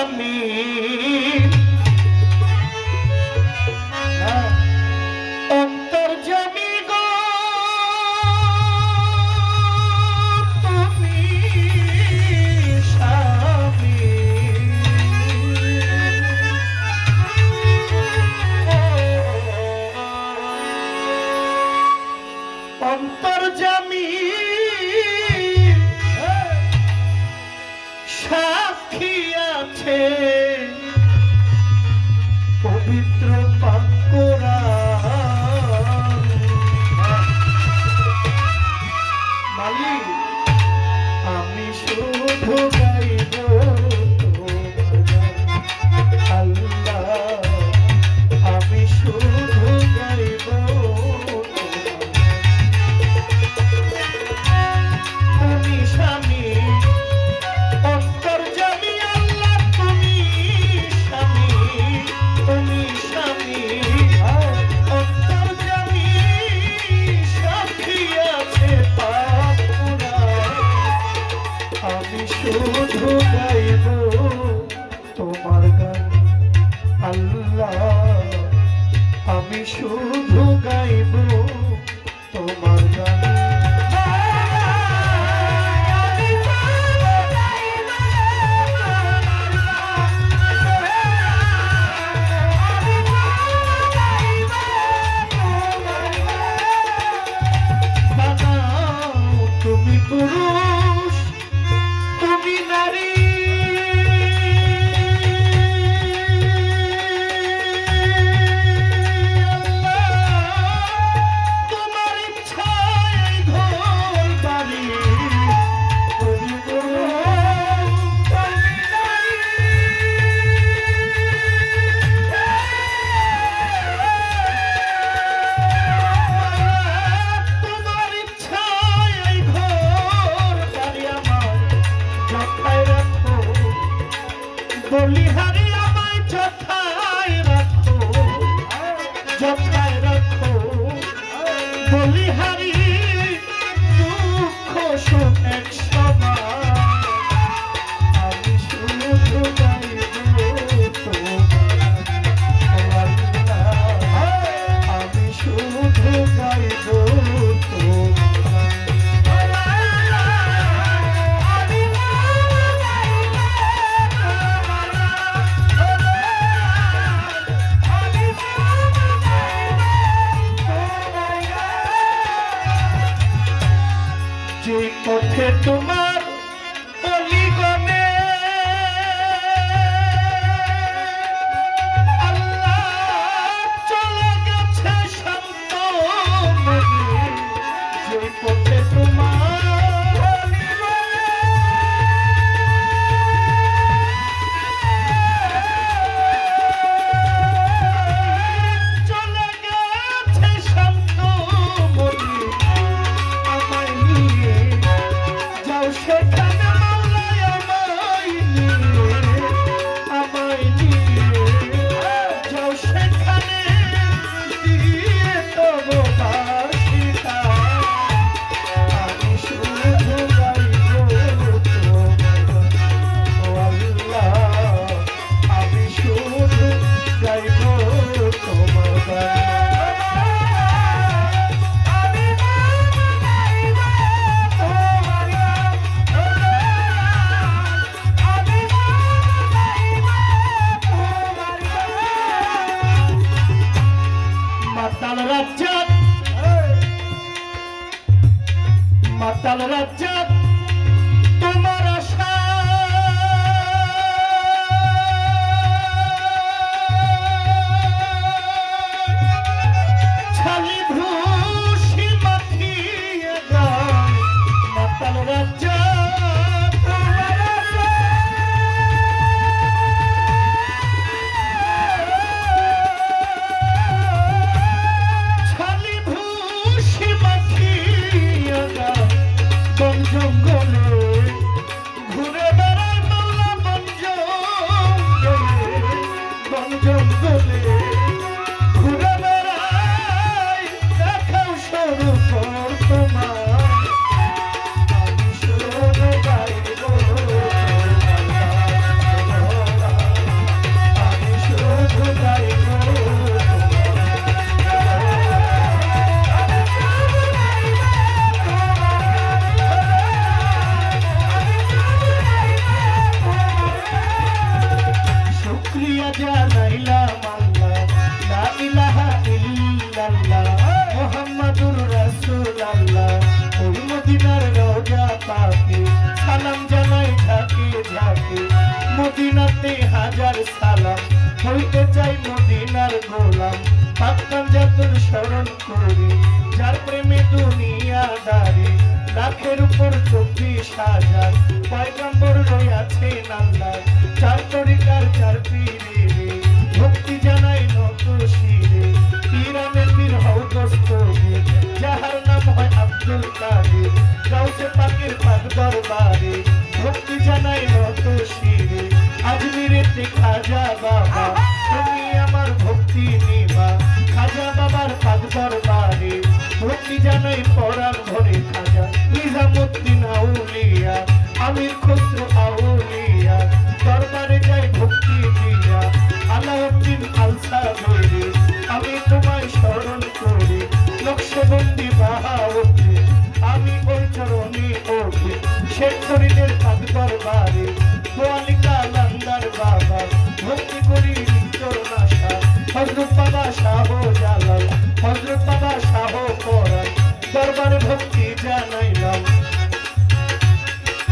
স্বামী অন্তর্যামী গো তুমি স্বামী অন্তর্যামী সাক্ষী আছে পবিত্র পাক কোরআন মালিক আমি শুধু গাইব আল্লাহ আমি শুধু গাইব তুমি স্বামী অন্তর্যামী আল্লাহ তুমি স্বামী তুমি স্বামী অন্তর্যামী সাক্ষী আছে পাক কোরআন আমি শুধু গাইব তোমার গান আল্লাহ আমি শুধু গাইব তোমার গান তুমি পুরুষ তুমি নারী তোমার ইচ্ছায় ঘর বাড়ি তুমি পুরুষ তুমি নারী তোমার ইচ্ছায় ঘর বাড়ি আমার যথায় রাখো বলিহারি আমায় যথায় রাখো যথায় রাখো বলিহারি দুঃখ সুখ এক সমান আমি শুধু গাইব তোমার আল্লাহ আমি শুধু গাইব তোমার জানাইলাম আল্লাহ লা ইলাহা ইল্লাল্লাহ মুহাম্মাদুর রাসূলুল্লাহ ওই মদিনার রওজা পাকে সালাম জানাই ঝাঁকে ঝাঁকে মদিনাতে হাজার সালাম হইতে চাই মদিনার গোলাম পাক্কান জাতুর স্মরণ করি যার প্রেমে দুনিয়া দাঁড়ি লাখের উপর 24,000 পয়গম্বর রয়েছেন আল্লাহ চার তরিকার চার পীরে ভক্তি জানাই নত শিরে পীরানের পীর হও দস্তগীর যাহার নাম হয় আব্দুল কাদের গাউসে পাকের পাক দরবারে ভক্তি জানাই নত শিরে আজমিরেতে খাজা বাবা তুমি আমার ভক্তি নিবা খাজা বাবার পাক দরবারে ভক্তি জানাই পরাণ ভরে খাজা নিজামুদ্দিন আউলিয়া আমির খসরু আউলিয়া দরবারে যাই ভক্তি দিয়া আলাউদ্দিন আলসা বলে আমি তোমায় স্মরণ করি নকশবন্দি বাহাউদ্দিন আমি ওই চরণে ওঠে শেখ ফরিদের পাক দরবারে গোয়ালিকা লান্দার বাবা ভক্তি করি নিত্যর নাশা হযরত বাবা শাহ জালাল হযরত বাবা শাহ পরাণ দরবারে ভক্তি জানাইলাম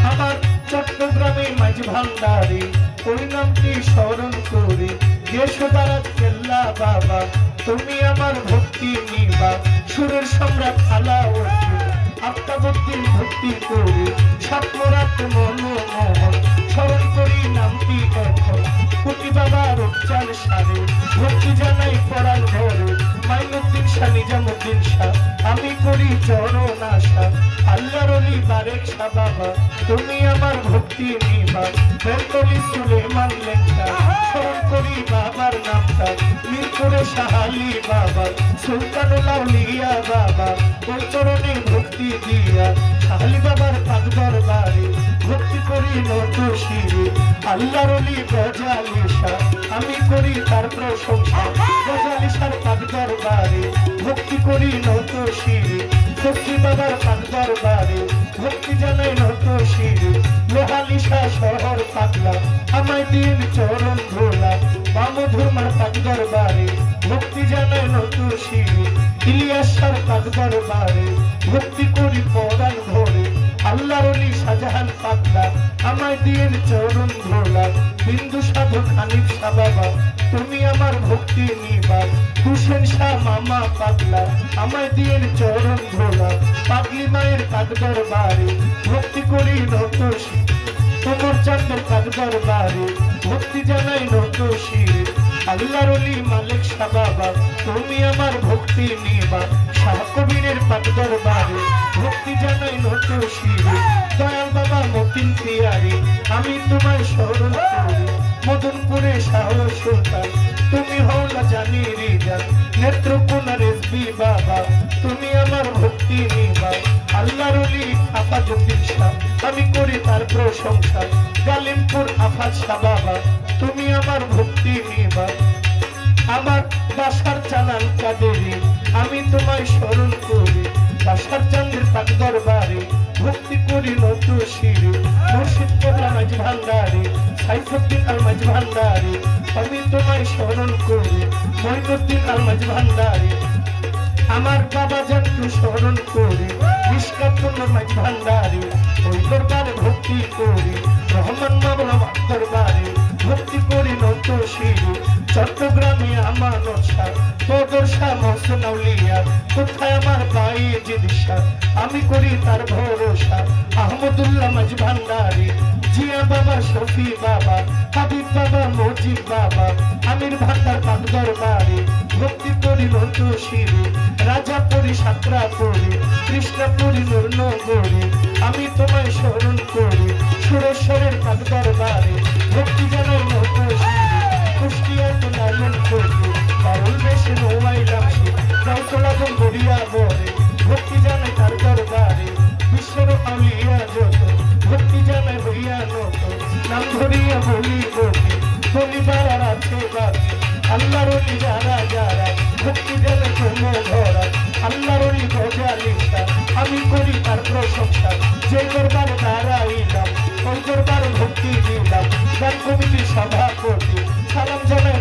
আমার চট্টগ্রামে মাঝ ভান্ডারে ওই নামটি স্মরণ করি যশোদারাত কেল্লা বাবা তুমি আমার ভক্তি নিবা সুরের সম্রাট আলাউদ্দিন আফতাবুদ্দিন ভক্তি করি সাতমরাত মনোমোহন স্মরণ করি নামটি এখন কুটি বাবার উচ্চাল সারে ভক্তি জানাই পরাণ ভরে মাইনুদ্দিন শাহ নিজামুদ্দিন শাহ আমি করি চরণ আশা আল্লাহর ওলি বারেক শাহ বাবা তুমি আমার ভক্তি নিবা বেলতলি সুলেমান লেখা স্মরণ করি বাবার নামটা মিরপুরে শাহ আলী বাবা সুলতানুল আউলিয়া বাবা ওই চরণে ভক্তি দিয়া শাহ আলী বাবার পাক দরবারে ভক্তি করি নত শিরে আল্লাহর ওলি গজালি শাহ আমি করি তার প্রশংসা গজালি শাহর পাক দরবারে ভক্তি করি নত শিরে সত্যি বাবার পাক দরবারে ভক্তি জানাই নত শিরে লোহালি শাহ শহর পাগলা আমায় দিন চরণ ধোলা বামধুমার পাক দরবারে ভক্তি জানাই নত শিরে ইলিয়াস শাহর পাক দরবারে ভক্তি করি পরাণ ধরে আল্লাহর ওলি শাহজাহান পাগলা আমায় দিন চরণ ধোলা বিন্দু সাধু খানিফ শাহ বাবা তুমি আমার ভক্তি নিবা হুসেন শাহ মামা পাগলা আমায় দিন চরণ ধোলা পাগলি মায়ের পাক দরবারে ভক্তি করি নত শিরে তোমার চাঁদের পাক দরবারে ভক্তি জানাই নত শিরে আল্লাহর ওলি মালিক শাহ বাবা তুমি আমার ভক্তি নিবা শাহ কবিরের পাক দরবারে ভক্তি জানাই নত শিরে দয়াল বাবা মতিন পিয়ারি আমি তোমায় স্মরণ করি মদনপুরে শাহ সুলতান তুমি হওলা জানি রিজা নেত্রকোনা রেজবি বাবা তুমি আমার ভক্তি নিবা আল্লাহর ওলি আফাজুদ্দিন শাহ আমি করি তার প্রশংসা গালিমপুর আফাজ শাহ বাবা তুমি আমার ভক্তি নিবা আমার বাসার চালান কাদেরি আমি তোমায় স্মরণ করি বাসার চাঁদের পাক দরবারে ভক্তি করি নত শিরে মুর্শিদ কেবলা মাঝ ভান্ডারে সাইফুদ্দিন আল মাঝ ভান্ডারে আমি তোমায় স্মরণ করি মঈনুদ্দিন আল মাঝ ভান্ডারে আমার বাবা জানতু স্মরণ করি নিষ্কাতুল মাঝ ভান্ডারে ওই দরবারে ভক্তি করি রহমান মাওলা দরবারে ভক্তি করি নত শিরে চট্টগ্রামে আমার নকশা বদর শাহ মহসিন আউলিয়া কোথায় আমার ভাই জিদিশা আমি করি তার ভরসা আহমদুল্লাহ মাঝ ভান্ডারি জিয়া বাবা শফি বাবা হাবিব বাবা মজিদ বাবা আমির ভান্ডার পাক দরবারে ভক্তি করি নত শিরে রাজাপুরি সাতরাপুরি কৃষ্ণপুরি নূরনগরে আমি তোমায় স্মরণ করি সুরেশ্বরের পাক দরবারে ভক্তি জানাই নত শিরে কুষ্টিয়া তো লালন করি বারুল বেশে নোয়াইলাম সে গাউসলা গড়িয়া বরে ভক্তি জানাই তার দরবারে বিশ্বর আউলিয়া যত ভক্তি জানাই হইয়া নত নাম ধরিয়া বলি বলি বলিবার আছে বাকি আল্লাহর ওলি যারা যারা ভক্তি জানে কোনো ধরা আল্লাহর ওলি গজালি শাহ আমি করি তার প্রশংসা যে দরবার দাঁড়াইলাম ওই দরবার ভক্তি দিলাম গান কমিটির সভাপতি সালাম জানাই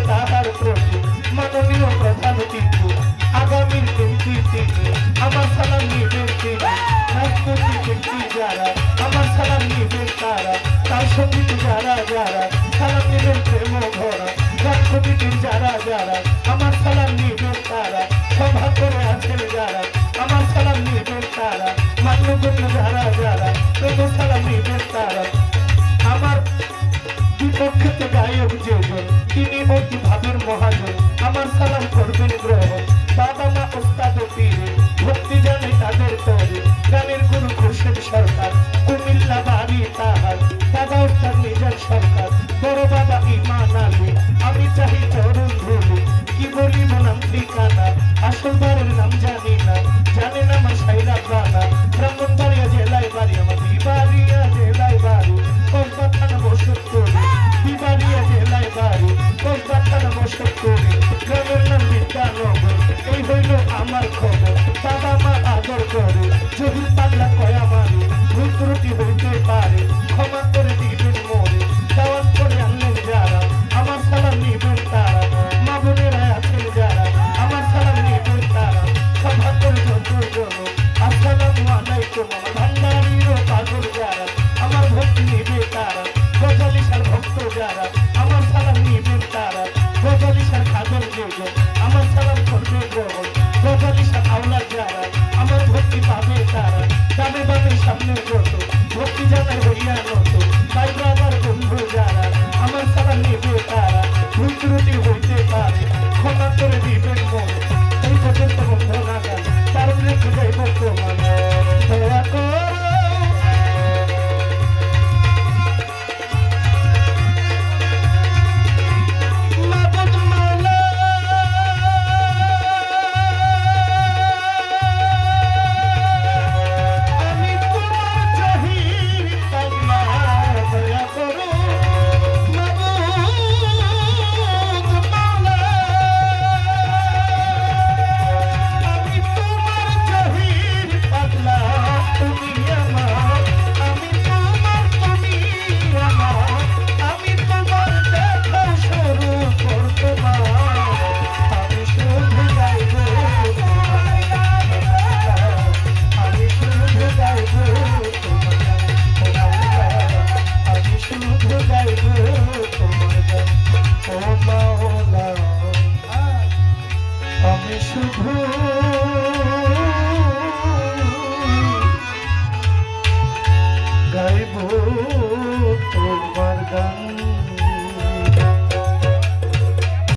গায়ক যেজন তিনি অতি ভাবের মহাজন আমার সালাম করবেন গ্রহণ বাবা মা ওস্তাদ ও পীরে ভক্তি জানে তাদের তরে গানের গুরু খুরশেদ সরকার কুমিল্লা বাড়ি তাহার দাদা ওস্তাদ মিজান সরকার বড় বাবা ইমান আলী আমি চাহি চরণ ধুলি কি বলিব নাম ঠিকানা আসল বাড়ির নাম জানি না জানে না আমার সাইরা গানা ব্রাহ্মণবাড়িয়া জেলায় বাড়ি আমার বিবাড়িয়া জেলায় বাড়ি কসবা থানা বসত করি বিবাড়িয়া জেলায় বাড়ি কসবা থানা বসত করি গ্রামের নাম বিদ্যানগর এই হইল আমার খবর বাবা মা আদর করে যদি পাগলা কয়া মারি ভুল ত্রুটি হইতে পারে ক্ষমা করে দিবে